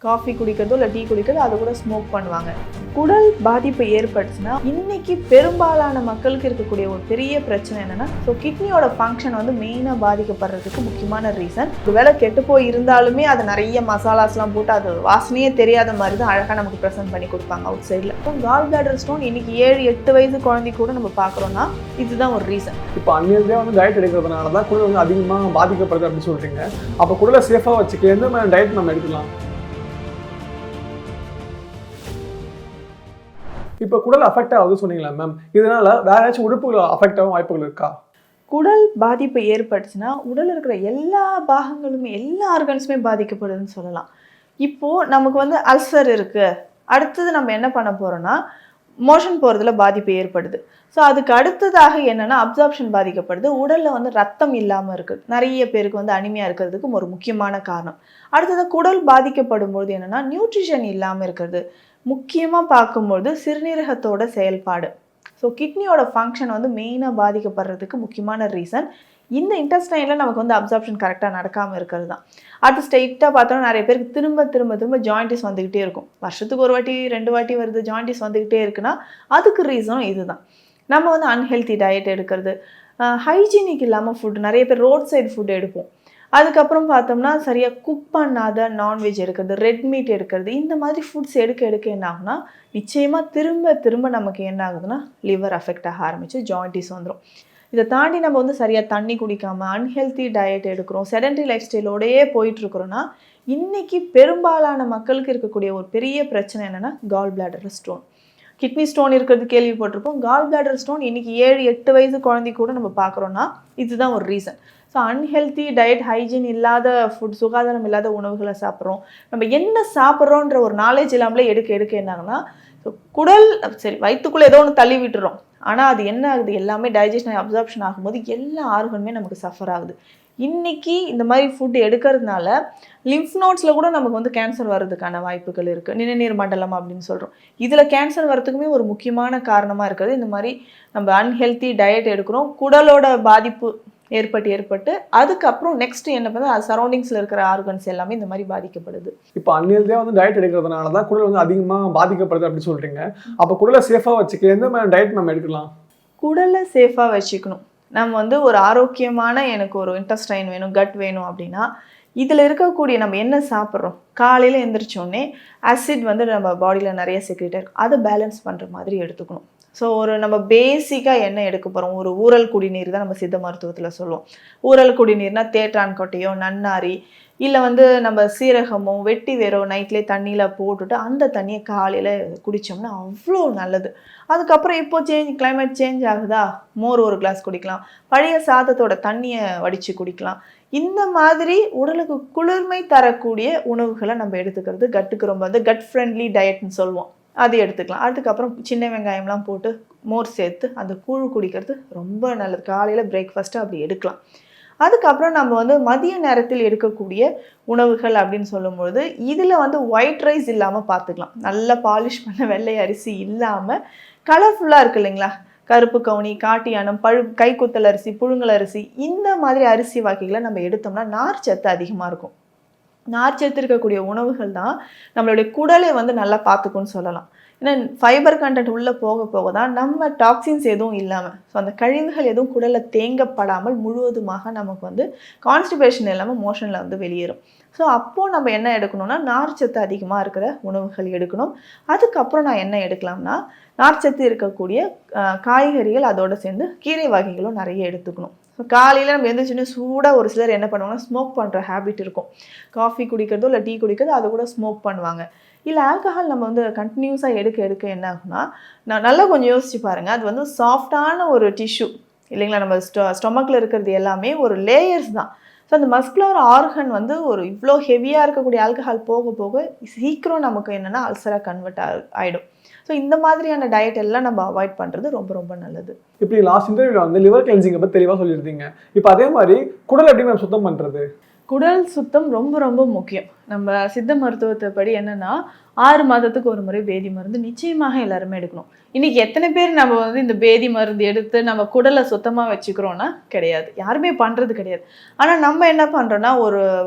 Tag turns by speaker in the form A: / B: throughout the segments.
A: Coffee குடிக்கிறதோ இல்லை tea குடிக்கிறதோ அதை கூட ஸ்மோக் பண்ணுவாங்க. குடல் பாதிப்பு ஏற்பட்டுச்சுன்னா இன்னைக்கு பெரும்பாலான மக்களுக்கு இருக்கக்கூடிய ஒரு பெரிய பிரச்சனை என்னன்னா, ஸோ கிட்னியோட ஃபங்க்ஷன் வந்து மெயினாக பாதிக்கப்படுறதுக்கு முக்கியமான ரீசன். ஒரு வேளை கெட்டு போய் இருந்தாலுமே அது நிறைய மசாலாஸ்லாம் போட்டு அது வாசனையே தெரியாத மாதிரி தான் அழகாக நமக்கு ப்ரெசென்ட் பண்ணி கொடுப்பாங்க அவுட் சைடில். இப்போ கால் பிளாடர் ஸ்டோன் இன்னைக்கு 7-8 வயசு குழந்தை கூட நம்ம பார்க்குறோன்னா இதுதான் ஒரு ரீசன்.
B: இப்போ அன்னியதே வந்து டயட் எடுக்கிறதுனால தான் குடல் வந்து அதிகமாக பாதிக்கப்படுது அப்படின்னு சொல்கிறீங்க. அப்போ குடலை சேஃபாக வச்சுக்க எந்த மாதிரி டயட் நம்ம எடுக்கலாம்? இப்போ குடல் அஃபெக்ட் ஆகுது சொன்னீங்களா மேம், இதனால வேற ஏதாச்சும் உறுப்புகள் அஃபெக்ட் ஆகும் வாய்ப்புகள் இருக்கா?
A: குடல் பாதிப்பு ஏற்பட்டுச்சுன்னா உடல் இருக்கிற எல்லா பாகங்களுமே எல்லா ஆர்கன்ஸுமே பாதிக்கப்படுதுன்னு சொல்லலாம். இப்போது நமக்கு வந்து அல்சர் இருக்குது, அடுத்தது நம்ம என்ன பண்ண போகிறோன்னா மோஷன் போகிறதுல பாதிப்பு ஏற்படுது. ஸோ அதுக்கு அடுத்ததாக என்னென்னா அப்சார்ப்ஷன் பாதிக்கப்படுது, உடலில் வந்து ரத்தம் இல்லாமல் இருக்குது. நிறைய பேருக்கு வந்து அனிமியா இருக்கிறதுக்கு ஒரு முக்கியமான காரணம். அடுத்தது குடல் பாதிக்கப்படும் பொழுது என்னென்னா நியூட்ரிஷன் இல்லாமல் இருக்கிறது. முக்கியமாக பார்க்கும்பொழுது சிறுநீரகத்தோட செயல்பாடு, ஸோ கிட்னியோட ஃபங்க்ஷன் வந்து மெயினாக பாதிக்கப்படுறதுக்கு முக்கியமான ரீசன் இந்த இன்டெஸ்டைனில் நமக்கு வந்து அப்சார்ப்ஷன் கரெக்டாக நடக்காமல் இருக்கிறது தான். அடுத்து ஸ்ட்ரெயிட்டாக பார்த்தோன்னா நிறைய பேருக்கு திரும்ப ஜாயிண்டிஸ் வந்துக்கிட்டே இருக்கும். வருஷத்துக்கு ஒரு வாட்டி 2 வாட்டி வருது, ஜாயிண்டிஸ் வந்துக்கிட்டே இருக்குன்னா அதுக்கு ரீசனும் இதுதான். நம்ம வந்து அன்ஹெல்த்தி டயட் எடுக்கிறது, ஹைஜீனிக் இல்லாமல் ஃபுட், நிறைய பேர் ரோட் சைடு ஃபுட் எடுப்போம். அதுக்கப்புறம் பார்த்தோம்னா சரியாக குக் பண்ணாத நான்வெஜ் எடுக்கிறது, ரெட் மீட் எடுக்கிறது, இந்த மாதிரி ஃபுட்ஸ் எடுக்க என்ன ஆகுனா நிச்சயமாக திரும்ப நமக்கு என்ன ஆகுதுன்னா லிவர் அஃபெக்ட் ஆக ஆரம்பிச்சு ஜாயிண்டிஸ் வந்துடும். இதை தாண்டி நம்ம வந்து சரியாக தண்ணி குடிக்காமல் அன்ஹெல்த்தி டயட் எடுக்கிறோம், செடன்ட்ரி லைஃப் ஸ்டைலோடையே போயிட்டுருக்குறோன்னா இன்றைக்கி பெரும்பாலான மக்களுக்கு இருக்கக்கூடிய ஒரு பெரிய பிரச்சனை என்னென்னா gall bladder stone. Kidney stone இருக்கிறது கேள்விப்பட்டிருப்போம். கால் பிளாடர் ஸ்டோன் இன்றைக்கி 7-8 வயசு குழந்தை கூட நம்ம பார்க்குறோன்னா இதுதான் ஒரு reason. So unhealthy diet, hygiene இல்லாத ஃபுட், சுகாதாரம் இல்லாத உணவுகளை சாப்பிட்றோம். நம்ம என்ன சாப்பிட்றோன்ற ஒரு நாலேஜ் இல்லாமலே எடுக்க என்னாகுன்னா ஸோ குடல் சரி வயிற்றுக்குள்ளே ஏதோ ஒன்று தள்ளி விட்டுறோம், ஆனால் அது என்ன ஆகுது, எல்லாமே டைஜஷன் அப்சார்ப்ஷன் ஆகும்போது எல்லா ஆர்கனுமே நமக்கு சஃபர் ஆகுது. இன்றைக்கி இந்த மாதிரி ஃபுட் எடுக்கிறதுனால லிம்ஃப் நோட்ஸில் கூட நமக்கு வந்து கேன்சர் வர்றதுக்கான வாய்ப்புகள் இருக்குது. நிணநீர் மண்டலம் அப்படின்னு சொல்கிறோம். இதில் கேன்சர் வர்றதுக்குமே ஒரு முக்கியமான காரணமாக இருக்கிறது இந்த மாதிரி நம்ம அன்ஹெல்த்தி டயட் எடுக்கிறோம். குடலோட பாதிப்பு ஏற்பட்டு அதுக்கப்புறம் நெக்ஸ்ட் என்ன பண்ணால் அது சரௌண்டிங்ஸில் இருக்கிற ஆர்கன்ஸ் எல்லாமே இந்த மாதிரி பாதிக்கப்படுது.
B: இப்போ அன்னியதே வந்து டயட் எடுக்கிறதுனால தான் குடல் வந்து அதிகமாக பாதிக்கப்படுது அப்படின்னு சொல்கிறீங்க. அப்போ குடலை சேஃபாக வச்சுக்க எந்த மாதிரி டயட் நம்ம எடுக்கலாம்?
A: குடலை சேஃபாக வச்சுக்கணும். நம்ம வந்து ஒரு ஆரோக்கியமான எனக்கு ஒரு இன்டெஸ்டைன் வேணும், கட் வேணும் அப்படின்னா இதில் இருக்கக்கூடிய நம்ம என்ன சாப்பிட்றோம், காலையில் எழுந்திரிச்சோடனே ஆசிட் வந்து நம்ம பாடியில் நிறைய செக்ரேட் இருக்கும், அதை பேலன்ஸ் பண்ணுற மாதிரி எடுத்துக்கணும். ஸோ ஒரு நம்ம பேசிக்காக என்ன எடுக்க போகிறோம், ஒரு ஊறல் குடிநீர் தான் நம்ம சித்த மருத்துவத்தில் சொல்லுவோம். ஊறல் குடிநீர்னால் தேற்றான் கொட்டையோ நன்னாரி இல்லை வந்து நம்ம சீரகமோ வெட்டி வேறோ நைட்லேயே தண்ணியில் போட்டுட்டு அந்த தண்ணியை காலையில் குடித்தோம்னா அவ்வளோ நல்லது. அதுக்கப்புறம் இப்போ கிளைமேட் சேஞ்ச் ஆகுதா, மோர் ஒரு கிளாஸ் குடிக்கலாம், பழைய சாதத்தோட தண்ணியை வடித்து குடிக்கலாம். இந்த மாதிரி உடலுக்கு குளிர்மை தரக்கூடிய உணவுகளை நம்ம எடுத்துக்கிறது கட்டுக்கு ரொம்ப வந்து கட் ஃப்ரெண்ட்லி டயட்னு சொல்லுவோம், அது எடுத்துக்கலாம். அதுக்கப்புறம் சின்ன வெங்காயம்லாம் போட்டு மோர் சேர்த்து அந்த கூழ் குடிக்கிறது ரொம்ப நல்லது. காலையில் பிரேக்ஃபாஸ்ட்டு அப்படி எடுக்கலாம். அதுக்கப்புறம் நம்ம வந்து மதிய நேரத்தில் எடுக்கக்கூடிய உணவுகள் அப்படின்னு சொல்லும்பொழுது இதில் வந்து ஒயிட் ரைஸ் இல்லாமல் பார்த்துக்கலாம். நல்லா பாலிஷ் பண்ண வெள்ளை அரிசி இல்லாமல் கலர்ஃபுல்லாக இருக்குது இல்லைங்களா, கருப்பு கவுனி, காட்டு யானம், கைக்குத்தல் அரிசி, புழுங்கல் அரிசி, இந்த மாதிரி அரிசி வகைகளை நம்ம எடுத்தோம்னா நார்ச்சத்து அதிகமாக இருக்கும். நார்ச்சத்து இருக்கக்கூடிய உணவுகள் தான் நம்மளுடைய குடலை வந்து நல்லா பார்த்துக்குன்னு சொல்லலாம். ஏன்னா ஃபைபர் கண்டென்ட் உள்ளே போக தான் நம்ம டாக்ஸின்ஸ் எதுவும் இல்லாமல், ஸோ அந்த கழிவுகள் எதுவும் குடலில் தேங்கப்படாமல் முழுவதுமாக நமக்கு வந்து கான்ஸ்டிபேஷன் இல்லாமல் மோஷனில் வந்து வெளியேறும். ஸோ அப்போது நம்ம என்ன எடுக்கணும்னா நார்ச்சத்து அதிகமாக இருக்கிற உணவுகள் எடுக்கணும். அதுக்கப்புறம் நான் என்ன எடுக்கலாம்னா நார்ச்சத்து இருக்கக்கூடிய காய்கறிகள், அதோடு சேர்ந்து கீரை வகைகளும் நிறைய எடுத்துக்கணும். ஸோ காலையில் நம்ம எழுந்திரிச்சோன்னே சூடாக ஒரு சிலர் என்ன பண்ணுவாங்கன்னா ஸ்மோக் பண்ணுற ஹேபிட் இருக்கும். காஃபி குடிக்கிறதோ இல்லை டீ குடிக்கிறதோ அதை கூட ஸ்மோக் பண்ணுவாங்க. இல்லை ஆல்கஹால் நம்ம வந்து கண்டினியூஸாக எடுக்க என்ன ஆகுனா நல்லா கொஞ்சம் யோசிச்சு பாருங்கள், அது வந்து சாஃப்டான ஒரு டிஷ்யூ இல்லைங்களா, நம்ம ஸ்டொமக்கில் இருக்கிறது எல்லாமே ஒரு லேயர்ஸ் தான். ஸோ அந்த மஸ்குலர் ஆர்கன் வந்து ஒரு இவ்வளோ ஹெவியாக இருக்கக்கூடிய ஆல்கஹால் போக சீக்கிரம் நமக்கு என்னென்னா அல்சராக கன்வெர்ட் ஆகிடும். ஸோ இந்த மாதிரியான டயட் எல்லாம் நம்ம அவாய்ட் பண்ணுறது ரொம்ப நல்லது.
B: இப்படி லாஸ்ட் இன்டர்வியூவில் வந்து லிவர் கிளென்சிங்கை பற்றி தெளிவாக சொல்லியிருந்தீங்க. இப்போ அதே மாதிரி குடல் எப்படி நம்ம சுத்தம் பண்ணுறது?
A: குடல் சுத்தம் ரொம்ப ரொம்ப முக்கியம். நம்ம சித்த மருத்துவத்தை படி என்னன்னா 6 மாதத்துக்கு ஒரு முறை பேதி மருந்து நிச்சயமாக எல்லாருமே எடுக்கணும். இன்னைக்கு எத்தனை பேர் நம்ம வந்து இந்த பேதி மருந்து எடுத்து நம்ம குடலை சுத்தமா வச்சுக்கிறோம்னா கிடையாது. யாருமே பண்றது கிடையாது. ஆனா நம்ம என்ன பண்றோம்னா ஒரு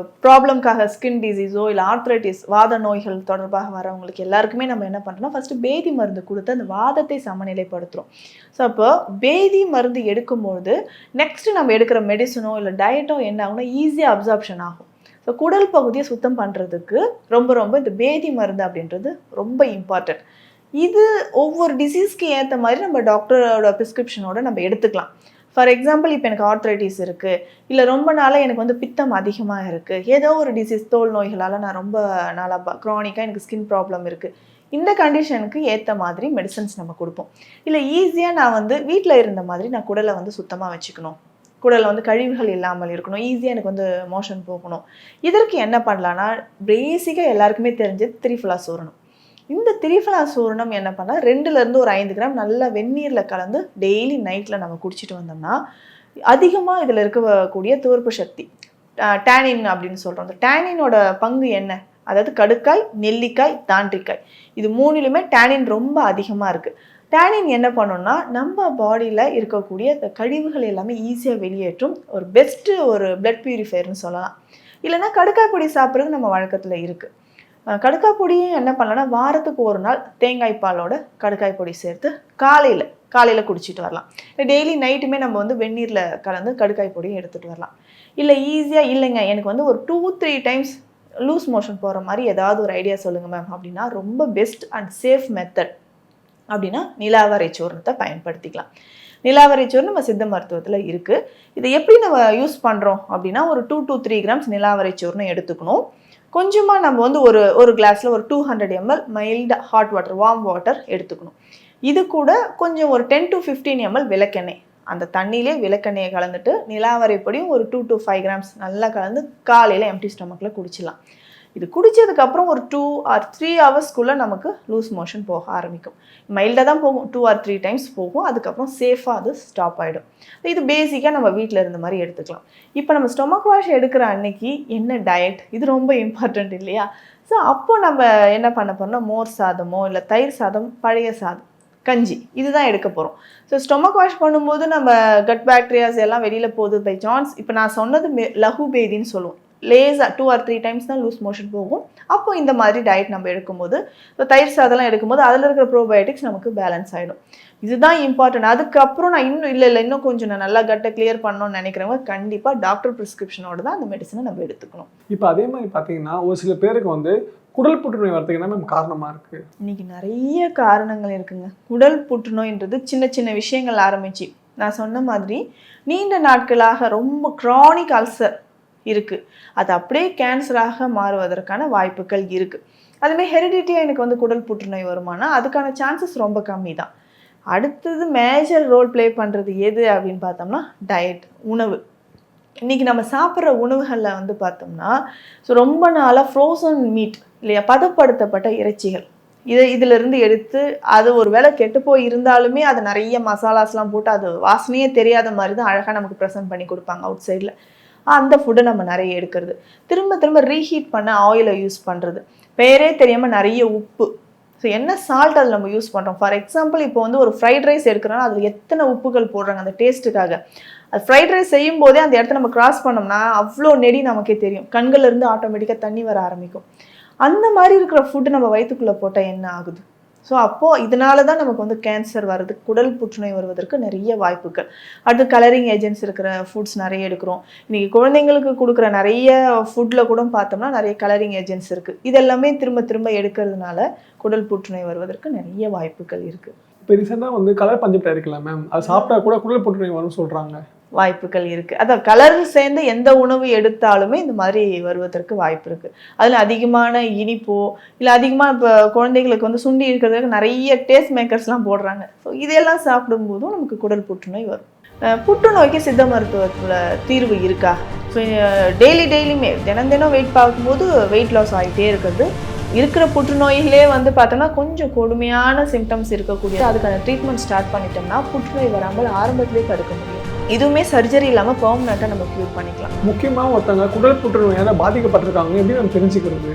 A: ப்ராப்ளம்காக ஸ்கின் டிசீஸோ இல்லை ஆர்த்ரைட்டிஸ் வாத நோய்கள் தொடர்பாக வரவங்களுக்கு எல்லாருக்குமே நம்ம என்ன பண்றோம்னா ஃபர்ஸ்ட் பேதி மருந்து கொடுத்து அந்த வாதத்தை சமநிலைப்படுத்துறோம். ஸோ அப்போ பேதி மருந்து எடுக்கும்போது நெக்ஸ்ட் நம்ம எடுக்கிற மெடிசனோ இல்லை டயட்டோ என்ன ஆகும்னா ஈஸியாக அப்சார்ப்ஷன் ஆகும். ஸோ குடல் பகுதியை சுத்தம் பண்ணுறதுக்கு ரொம்ப ரொம்ப இந்த பேதி மருந்து அப்படின்றது ரொம்ப இம்பார்ட்டன்ட். இது ஒவ்வொரு டிசீஸ்க்கு ஏற்ற மாதிரி நம்ம டாக்டரோட ப்ரிஸ்கிரிப்ஷனோட நம்ம எடுத்துக்கலாம். ஃபார் எக்ஸாம்பிள் இப்போ எனக்கு ஆர்த்ரைட்டிஸ் இருக்குது, இல்லை ரொம்ப நாளாக எனக்கு வந்து பித்தம் அதிகமாக இருக்குது, ஏதோ ஒரு டிசீஸ் தோல் நோய்களால் நான் ரொம்ப நாளாக க்ரானிக்காக எனக்கு ஸ்கின் ப்ராப்ளம் இருக்குது, இந்த கண்டிஷனுக்கு ஏற்ற மாதிரி மெடிசன்ஸ் நம்ம கொடுப்போம். இல்லை ஈஸியாக நான் வந்து வீட்டில் இருந்த மாதிரி நான் குடலை வந்து சுத்தமாக வச்சுக்கணும், குடலில் வந்து கழிவுகள் இல்லாமல் இருக்கணும், ஈஸியாக எனக்கு வந்து மோஷன் போகணும், இதற்கு என்ன பண்ணலான்னா பேசிக்காக எல்லாருக்குமே தெரிஞ்சது திரிஃபலா சூரணம். இந்த திரிஃபலா சூரணம் என்ன பண்ணால் 2லேருந்து ஒரு 5 கிராம் நல்லா வெந்நீரில் கலந்து டெய்லி நைட்டில் நம்ம குடிச்சிட்டு வந்தோம்னா அதிகமாக இதில் இருக்கக்கூடிய துவர்ப்பு சக்தி டேனின் அப்படின்னு சொல்கிறோம். அந்த டேனினோட பங்கு என்ன, அதாவது கடுக்காய், நெல்லிக்காய், தாண்டிக்காய், இது 3லுமே டேனின் ரொம்ப அதிகமாக இருக்குது. டேனின் என்ன பண்ணோம்னா நம்ம பாடியில் இருக்கக்கூடிய இந்த கழிவுகள் எல்லாமே ஈஸியாக வெளியேற்றும் ஒரு பெஸ்ட்டு ஒரு பிளட் பியூரிஃபையர்னு சொல்லலாம். இல்லைனா கடுக்காய் பொடி சாப்பிட்றது நம்ம வழக்கத்தில் இருக்குது. கடுக்காய் பொடியும் என்ன பண்ணலாம்னா வாரத்துக்கு ஒரு நாள் தேங்காய் பாலோட கடுக்காய் பொடி சேர்த்து காலையில் குடிச்சிட்டு வரலாம். டெய்லி நைட்டுமே நம்ம வந்து வெந்நீரில் கலந்து கடுக்காய் பொடியும் எடுத்துகிட்டு வரலாம். இல்லை ஈஸியாக இல்லைங்க எனக்கு வந்து ஒரு 2-3 டைம்ஸ் லூஸ் மோஷன் போகிற மாதிரி ஏதாவது ஒரு ஐடியா சொல்லுங்கள் மேம் அப்படின்னா ரொம்ப பெஸ்ட் அண்ட் சேஃப் மெத்தட் அப்படின்னா நிலாவரை சூர்ணத்தை பயன்படுத்திக்கலாம். நிலாவரை சூர்ணம் நம்ம சித்த மருத்துவத்தில் இருக்குது. இதை எப்படி நம்ம யூஸ் பண்ணுறோம் அப்படின்னா ஒரு 2 to 3 கிராம்ஸ் நிலாவரை சூர்ணம் எடுத்துக்கணும். கொஞ்சமாக நம்ம வந்து ஒரு கிளாஸில் ஒரு 200 ml mild hot water warm water எடுத்துக்கணும். இது கூட கொஞ்சம் ஒரு 10 to 15 ml விளக்கெண்ணெய், அந்த தண்ணியிலே விளக்கெண்ணெயை கலந்துட்டு நிலாவரை பொடியும் ஒரு 2 to 5 கிராம்ஸ் நல்லா கலந்து காலையில் எம்டி ஸ்டொமக்கில் குடிச்சிடலாம். இது குடித்ததுக்கப்புறம் ஒரு 2 or 3 ஹவர்ஸ்க்குள்ளே நமக்கு லூஸ் மோஷன் போக ஆரம்பிக்கும். மைல்டாக தான் போகும், 2 or 3 டைம்ஸ் போகும், அதுக்கப்புறம் சேஃபாக அது ஸ்டாப் ஆகிடும். இது பேசிக்காக நம்ம வீட்டில் இருந்த மாதிரி எடுத்துக்கலாம். இப்போ நம்ம ஸ்டொமக் வாஷ் எடுக்கிற அன்னைக்கு என்ன டயட், இது ரொம்ப இம்பார்ட்டண்ட் இல்லையா? ஸோ அப்போ நம்ம என்ன பண்ண போகிறோம்னா மோர் சாதமோ இல்லை தயிர் சாதம், பழைய சாதம், கஞ்சி இதுதான் எடுக்க போகிறோம். ஸோ ஸ்டொமக் வாஷ் பண்ணும்போது நம்ம கட் பாக்டீரியாஸ் எல்லாம் வெளியில் போகுது பை சான்ஸ். இப்போ நான் சொன்னது லகு பேதின்னு சொல்லுவோம். லேஸாக 2 or 3 டைம்ஸ் தான் லூஸ் மோஷன் போகும். அப்போ இந்த மாதிரி டயட் நம்ம எடுக்கும்போது இப்போ தயிர் சாதம்லாம் எடுக்கும்போது அதில் இருக்கிற ப்ரோபயோட்டிக்ஸ் நமக்கு பேலன்ஸ் ஆகிடும். இதுதான் இம்பார்ட்டன்ட். அதுக்கப்புறம் நான் இன்னும் கொஞ்சம் நான் நல்லா கட்டை கிளியர் பண்ணணும்னு நினைக்கிறவங்க கண்டிப்பாக டாக்டர் ப்ரிஸ்கிரிப்ஷனோட தான் அந்த மெடிசனை நம்ம எடுத்துக்கணும்.
B: இப்போ அதே மாதிரி பார்த்தீங்கன்னா ஒரு சில பேருக்கு வந்து குடல் புற்றுநோய் வரதுக்கு என்ன காரணமாக இருக்குது?
A: இன்னைக்கு நிறைய காரணங்கள் இருக்குங்க. குடல் புற்றுநோய்ன்றது சின்ன சின்ன விஷயங்கள் ஆரம்பிச்சு நான் சொன்ன மாதிரி நீண்ட நாட்களாக ரொம்ப க்ரானிக் அல்சர் இருக்குது, அது அப்படியே கேன்சராக மாறுவதற்கான வாய்ப்புகள் இருக்குது. அதுமாதிரி ஹெரிடிட்டியாக எனக்கு வந்து குடல் புற்றுநோய் வருமானா அதுக்கான சான்சஸ் ரொம்ப கம்மி தான். அடுத்தது மேஜர் ரோல் ப்ளே பண்ணுறது எது அப்படின்னு பார்த்தோம்னா டயட், உணவு. இன்றைக்கி நம்ம சாப்பிட்ற உணவுகளில் வந்து பார்த்தோம்னா ரொம்ப நாளாக ஃப்ரோசன் மீட் இல்லையா, பதப்படுத்தப்பட்ட இறைச்சிகள், இதிலிருந்து எடுத்து அது ஒரு வேளை கெட்டு போய் இருந்தாலுமே அதை நிறைய மசாலாஸ்லாம் போட்டு அது வாசனையே தெரியாத மாதிரி தான் அழகாக நமக்கு ப்ரெசென்ட் பண்ணி கொடுப்பாங்க அவுட் சைடில். அந்த ஃபுட்டை நம்ம நிறைய எடுக்கிறது, திரும்ப ரீஹீட் பண்ண ஆயிலை யூஸ் பண்ணுறது, பேரே தெரியாமல் நிறைய உப்பு. ஸோ என்ன சால்ட் அதில் நம்ம யூஸ் பண்ணுறோம். ஃபார் எக்ஸாம்பிள் இப்போ வந்து ஒரு ஃப்ரைட் ரைஸ் எடுக்கிறோன்னா அதில் எத்தனை உப்புகள் போடுறாங்க அந்த டேஸ்ட்டுக்காக. அது ஃப்ரைட் ரைஸ் செய்யும் போதே அந்த இடத்த நம்ம கிராஸ் பண்ணோம்னா அவ்வளோ நெடி நமக்கே தெரியும், கண்கள்லேருந்து ஆட்டோமேட்டிக்காக தண்ணி வர ஆரம்பிக்கும். அந்த மாதிரி இருக்கிற ஃபுட்டு நம்ம வயிற்றுக்குள்ளே போட்டால் என்ன ஆகுது? ஸோ அப்போது இதனால தான் நமக்கு வந்து கேன்சர் வருது, குடல் புற்றுநோய் வருவதற்கு நிறைய வாய்ப்புகள். அடுத்து கலரிங் ஏஜென்ட்ஸ் இருக்கிற ஃபுட்ஸ் நிறைய எடுக்கிறோம். இன்றைக்கி குழந்தைங்களுக்கு கொடுக்குற நிறைய ஃபுட்டில் கூட பார்த்தோம்னா நிறைய கலரிங் ஏஜென்ட்ஸ் இருக்குது. இதெல்லாமே திரும்ப எடுக்கிறதுனால குடல் புற்றுநோய் வருவதற்கு நிறைய வாய்ப்புகள் இருக்குது.
B: இப்போ ரீசெண்டாக வந்து கலர் பஞ்சமிட்டாய் இருக்கலாம் மேம், அது சாப்பிட்டா கூட குடல் புற்றுநோய் வரும்னு சொல்கிறாங்க.
A: வாய்ப்புகள் இருக்குது. அதான் கலர் சேர்ந்த எந்த உணவு எடுத்தாலுமே இந்த மாதிரி வருவதற்கு வாய்ப்பு இருக்குது. அதில் அதிகமான இனிப்போ இல்லை அதிகமாக இப்போ குழந்தைங்களுக்கு வந்து சுண்டி இருக்கிறதுக்கு நிறைய டேஸ்ட் மேக்கர்ஸ்லாம் போடுறாங்க. ஸோ இதெல்லாம் சாப்பிடும்போதும் நமக்கு குடல் புற்றுநோய் வரும். புற்றுநோய்க்கு சித்த மருத்துவத்தில் தீர்வு இருக்கா? ஸோ டெய்லியுமே தினம் வெயிட் பார்க்கும்போது வெயிட் லாஸ் ஆகிட்டே இருக்கிறது. இருக்கிற புற்றுநோய்களே வந்து பார்த்தோம்னா கொஞ்சம் கொடுமையான சிம்டம்ஸ் இருக்கக்கூடிய அதுக்கான ட்ரீட்மெண்ட் ஸ்டார்ட் பண்ணிட்டோம்னா புற்றுநோய் வராமல் ஆரம்பத்திலே தடுக்க முடியும். இதுவுமே சர்ஜரி இல்லாமல் பெர்மனெண்ட்டாக நம்ம க்யூர் பண்ணிக்கலாம்.
B: முக்கியமாக ஒருத்தவங்க குடல் புற்றுநோயால் பாதிக்கப்பட்டிருக்காங்க எப்படி நம்ம தெரிஞ்சுக்கிறது?